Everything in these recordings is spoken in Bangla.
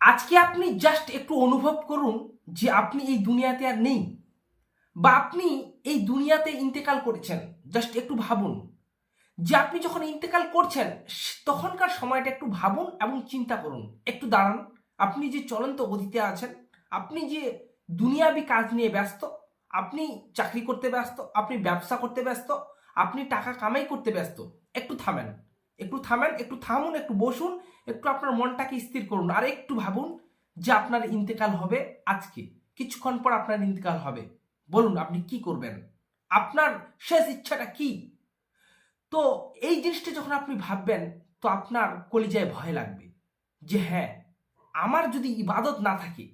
আজকে আপনি জাস্ট একটু অনুভব করুন যে আপনি এই দুনিয়াতে আর নেই, বা আপনি এই দুনিয়াতে ইন্তেকাল করেছেন। জাস্ট একটু ভাবুন যে আপনি যখন ইন্তেকাল করছেন তখনকার সময়টা একটু ভাবুন এবং চিন্তা করুন। একটু দাঁড়ান। আপনি যে চলন্ত গতিতে আছেন, আপনি যে দুনিয়াবি কাজ নিয়ে ব্যস্ত, আপনি চাকরি করতে ব্যস্ত, আপনি ব্যবসা করতে ব্যস্ত, আপনি টাকা কামাই করতে ব্যস্ত। একটু থামেন, একটু থামেন, একটু থামুন, একটু বসুন, একটু আপনার মনটাকে স্থির করুন আর একটু ভাবুন যে আপনার ইন্তেকাল হবে আজকে, কিছুক্ষণ পর আপনার ইন্তেকাল হবে। বলুন আপনি কি করবেন, আপনার শেষ ইচ্ছাটা কি? তো এই জিনিসটা যখন আপনি ভাববেন তো আপনার কলিজায় ভয় লাগবে যে হ্যাঁ, আমার যদি ইবাদত না থাকে,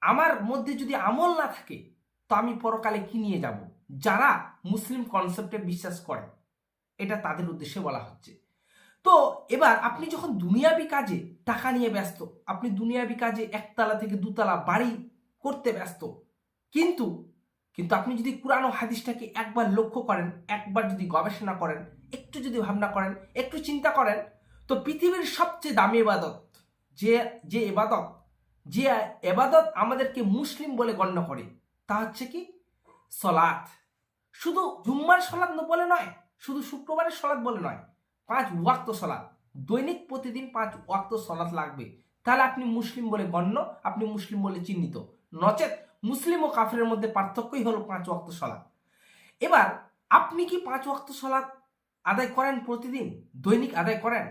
আমার মধ্যে যদি আমল না থাকে, তো আমি পরকালে কি নিয়ে যাব? যারা মুসলিম কনসেপ্টে বিশ্বাস করে, এটা তাদের উদ্দেশ্যে বলা হচ্ছে। তো এবার আপনি যখন দুনিয়াবি কাজে টাকা নিয়ে ব্যস্ত, আপনি দুনিয়াবি কাজে একতলা থেকে দুতলা বাড়ি করতে ব্যস্ত, কিন্তু কিন্তু আপনি যদি কুরআন ও হাদিসটাকে একবার লক্ষ্য করেন, একবার যদি গবেষণা করেন, একটু যদি ভাবনা করেন, একটু চিন্তা করেন, তো পৃথিবীর সবচেয়ে দামি ইবাদত, যে যে ইবাদত যে ইবাদত আমাদেরকে মুসলিম বলে গণ্য করে, তা হচ্ছে কি? সলাৎ। শুধু জুম্মার সলাৎ বলে নয়, শুধু শুক্রবারের সলাৎ বলে নয়, 5 ওয়াক্ত সলাৎ। দৈনিক প্রতিদিন 5 ওয়াক্ত সলাৎ লাগবে। তাহলে আপনি মুসলিম বলে গণ্য, আপনি মুসলিম বলে চিহ্নিত। নচেত মুসলিম ও কাফেরের মধ্যে পার্থক্যই হলো 5 ওয়াক্ত সলাৎ। এবার আপনি কি 5 ওয়াক্ত সলাৎ আদায় করেন? প্রতিদিন দৈনিক আদায় করেন?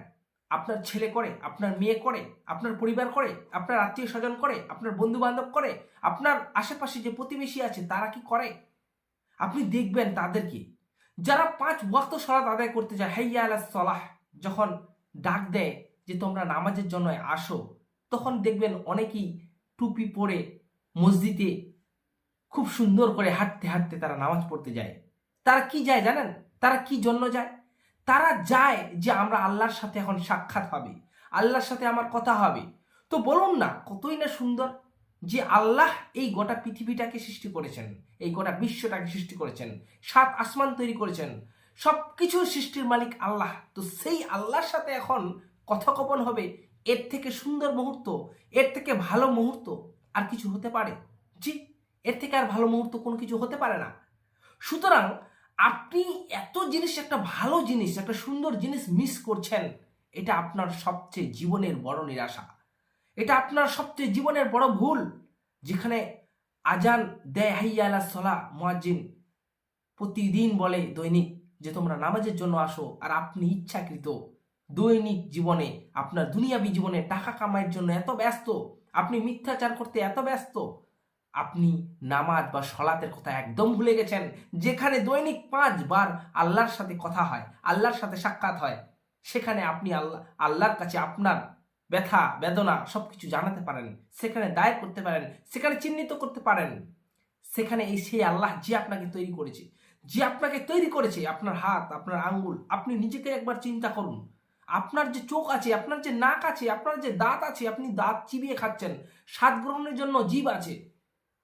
আপনার ছেলে করে, আপনার মেয়ে করে, আপনার পরিবার করে, আপনার আত্মীয় স্বজন করে, আপনার বন্ধু বান্ধব করে, আপনার আশেপাশে যে প্রতিবেশী আছে তারা কি করে? আপনি দেখবেন তাদেরকে, যারা 5 ওয়াক্ত সালাত আদায় করতে যায়, হাইয়া আলাস সালাহ যখন ডাক দেয় যে তোমরা নামাজের জন্য আসো, তখন দেখবেন অনেকেই টুপি পরে মসজিদে খুব সুন্দর করে হাঁটতে হাঁটতে তারা নামাজ পড়তে যায়। তারা কি যায় জানেন? তারা কি জন্য যায়? তারা যায় যে আমরা আল্লাহর সাথে এখন সাক্ষাৎ হবে, আল্লাহর সাথে আমার কথা হবে। তো বলুন না, কতই না সুন্দর যে আল্লাহ এই গোটা পৃথিবীটাকে সৃষ্টি করেছেন, এই গোটা বিশ্বটাকে সৃষ্টি করেছেন, 7 আসমান তৈরি করেছেন, সব কিছু সৃষ্টির মালিক আল্লাহ। তো সেই আল্লাহর সাথে এখন কথোপকথন হবে। এর থেকে সুন্দর মুহূর্ত, এর থেকে ভালো মুহূর্ত আর কিছু হতে পারে? জি, এর থেকে আর ভালো মুহূর্ত কোনো কিছু হতে পারে না। সুতরাং আপনি এত জিনিস, একটা ভালো জিনিস, একটা সুন্দর জিনিস মিস করছেন। এটা আপনার সবচেয়ে জীবনের বড় নিরাশা, এটা আপনার সবচেয়ে জীবনের বড় ভুল। যেখানে আজান দেয় হাইয়া আলাস সালাহ, মুয়াজ্জিন প্রতিদিন বলে দৈনিক যে তোমরা নামাজের জন্য আসো, আর আপনি ইচ্ছাকৃত দৈনিক জীবনে, আপনার দুনিয়াবি জীবনে টাকা কামাইয়ের জন্য এত ব্যস্ত, আপনি মিথ্যাচার করতে এত ব্যস্ত, আপনি নামাজ বা সলাতের কথা একদম ভুলে গেছেন। যেখানে দৈনিক 5 বার আল্লাহর সাথে কথা হয়, আল্লাহর সাথে সাক্ষাৎ হয়, সেখানে আপনি আল্লাহর কাছে আপনার ব্যথা বেদনা সবকিছু জানাতে পারেন, সেখানে দায়ের করতে পারেন, সেখানে চিহ্নিত করতে পারেন। সেখানে এই সেই আল্লাহ যে আপনাকে তৈরি করেছে, যে আপনাকে তৈরি করেছে, আপনার হাত, আপনার আঙ্গুল, আপনি নিজেকে একবার চিন্তা করুন। আপনার যে চোখ আছে, আপনার যে নাক আছে, আপনার যে দাঁত আছে, আপনি দাঁত চিবিয়ে খাচ্ছেন, স্বাদ গ্রহণের জন্য জিভ আছে,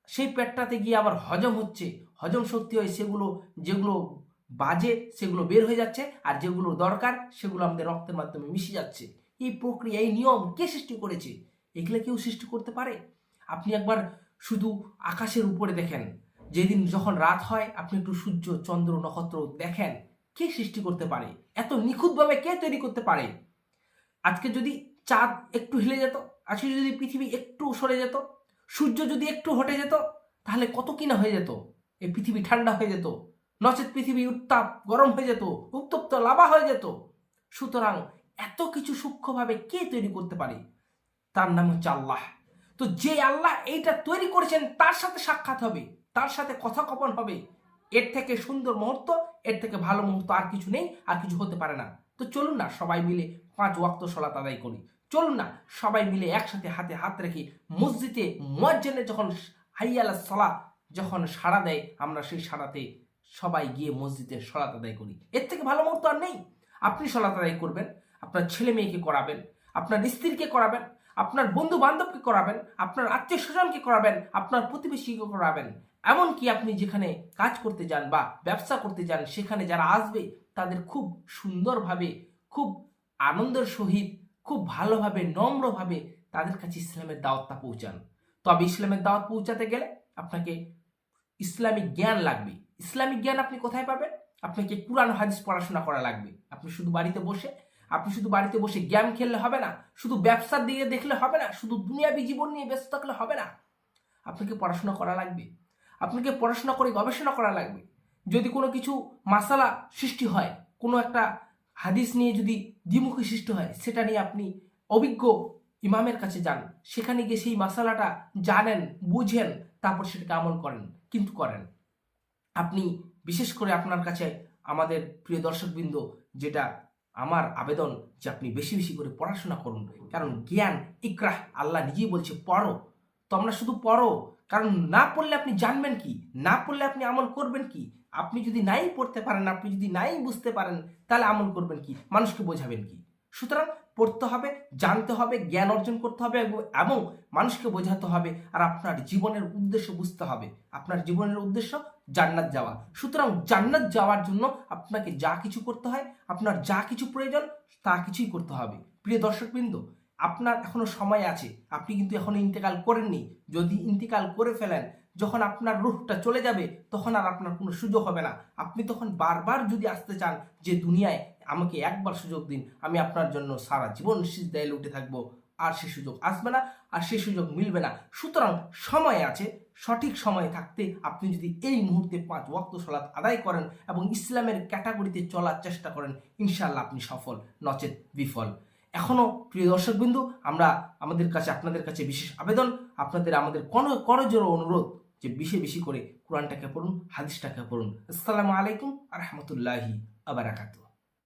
সেই পেটটাতে গিয়ে আবার হজম হচ্ছে, হজম শক্তি হয়, সেগুলো যেগুলো বাজে সেগুলো বের হয়ে যাচ্ছে, আর যেগুলো দরকার সেগুলো আমাদের রক্তের মাধ্যমে মিশে যাচ্ছে। এই প্রক্রিয়া, এই নিয়ম কে সৃষ্টি করেছে? এগুলো কেউ সৃষ্টি করতে পারে? আপনি একবার শুধু আকাশের উপরে দেখেন, যেদিন যখন রাত হয় আপনি একটু সূর্য চন্দ্র নক্ষত্র দেখেন, কে সৃষ্টি করতে পারে? এত নিখুঁতভাবে কে তৈরি করতে পারে? আজকে যদি চাঁদ একটু হিলে যেত, আজকে যদি পৃথিবী একটু সরে যেত, সূর্য যদি একটু হটে যেত, তাহলে কত কিনা হয়ে যেত, এই পৃথিবী ঠান্ডা হয়ে যেত, নচেত পৃথিবী উত্তাপ গরম হয়ে যেত, উত্তপ্ত লাভা হয়ে যেত। সুতরাং এত কিছু সূক্ষ্মভাবে কে তৈরি করতে পারে? তার নাম হচ্ছে আল্লাহ। তো যে আল্লাহ এইটা তৈরি করেছেন তার সাথে সাক্ষাৎ হবে, তার সাথে কথোপকথন হবে। এর থেকে সুন্দর মুহূর্ত, এর থেকে ভালো মুহূর্ত আর কিছু নেই, আর কিছু হতে পারে না। তো চলুন না সবাই মিলে 5 ওয়াক্ত সালাত আদায় করি। চলুন না সবাই মিলে একসাথে হাতে হাত রেখে মসজিদে মুয়াজ্জিনের যখন হাইয়া আলাস সালাহ যখন সাড়া দেয়, আমরা সেই সাড়াতে সবাই গিয়ে মসজিদে সালাত আদায় করি। এর থেকে ভালো মুহূর্ত আর নেই। আপনি সালাত আদায় করবেন, আপনার ছেলে মেয়েকে করাবেন, আপনার স্ত্রীকে করাবেন, আপনার বন্ধু বান্ধবকে করাবেন, আপনার আত্মীয় স্বজনকে করাবেন, আপনার প্রতিবেশীকে করাবেন। এমনকি আপনি যেখানে কাজ করতে যান বা ব্যবসা করতে যান, সেখানে যারা আসবে তাদের খুব সুন্দরভাবে, খুব আনন্দের সহিত, খুব ভালোভাবে, নম্রভাবে তাদের কাছে ইসলামের দাওয়াতটা পৌঁছান। তবে ইসলামের দাওয়াত পৌঁছাতে গেলে আপনাকে ইসলামিক জ্ঞান লাগবে। ইসলামিক জ্ঞান আপনি কোথায় পাবেন? আপনাকে কুরআন হাদিস পড়াশোনা করা লাগবে। আপনি শুধু বাড়িতে বসে গেম খেললে হবে না, শুধু ব্যবসার দিকে দেখলে হবে না, শুধু দুনিয়াবী জীবন নিয়ে ব্যস্ত থাকলে হবে না। আপনাকে পড়াশোনা করা লাগবে, আপনাকে পড়াশোনা করে গবেষণা করা লাগবে। যদি কোনো কিছু মাসালা সৃষ্টি হয়, কোনো একটা হাদিস নিয়ে যদি দ্বিমুখী সৃষ্টি হয়, সেটা নিয়ে আপনি অভিজ্ঞ ইমামের কাছে যান, সেখানে গিয়ে সেই মাসালাটা জানেন, বুঝেন, তারপর সেটাকে আমল করেন। কিন্তু করেন আপনি, বিশেষ করে আপনার কাছে আমাদের প্রিয় দর্শকবৃন্দ, যেটা আমার আবেদন যে আপনি বেশি বেশি করে পড়াশোনা করুন। কারণ জ্ঞান ইকরাহ, আল্লাহ নিজেই বলছে পড়ো। তোমরা শুধু পড়ো, কারণ না পড়লে আপনি জানবেন কি, না পড়লে আপনি আমল করবেন কি? আপনি যদি নাই পড়তে পারেন, আপনি যদি নাই বুঝতে পারেন, তাহলে আমল করবেন কি, মানুষকে বোঝাবেন কি? সুতরাং পড়তে হবে, জানতে হবে, জ্ঞান অর্জন করতে হবে এবং মানুষকে বোঝাতে হবে। আর আপনার জীবনের উদ্দেশ্য বুঝতে হবে। আপনার জীবনের উদ্দেশ্য জান্নাত যাওয়া। সুতরাং জান্নাত যাওয়ার জন্য আপনাকে যা কিছু করতে হয়, আপনার যা কিছু প্রয়োজন, তা কিছুই করতে হবে। প্রিয় দর্শকবৃন্দ, আপনার এখনো সময় আছে। আপনি কিন্তু এখনো ইন্তেকাল করেননি। যদি ইন্তেকাল করে ফেলেন, যখন আপনার রূহটা চলে যাবে, তখন আর আপনার কোনো সুযোগ হবে না। আপনি তখন বারবার যদি আসতে চান যে দুনিয়ায় আমাকে একবার সুযোগ দিন, আমি আপনার জন্য সারা জীবন সিজদায় লুটে থাকবো, আর সে সুযোগ আসবে না, আর সে সুযোগ মিলবে না। সুতরাং সময় আছে। সঠিক সময় থাকতে আপনি যদি এই মুহূর্তে 5 ওয়াক্ত সালাত আদায় করেন এবং ইসলামের ক্যাটাগরিতে চলার চেষ্টা করেন, ইনশাআল্লাহ আপনি সফল, নচেত বিফল। এখনো প্রিয় দর্শকবৃন্দু, আমরা আপনাদের কাছে বিশেষ আবেদন, আমাদের করজোড়ো অনুরোধ যে বেশি বেশি করে কোরআনটাকে পড়ুন, হাদিসটাকে পড়ুন। আসসালামু আলাইকুম আ রহমতুল্লাহি আ বারাকাতুহু।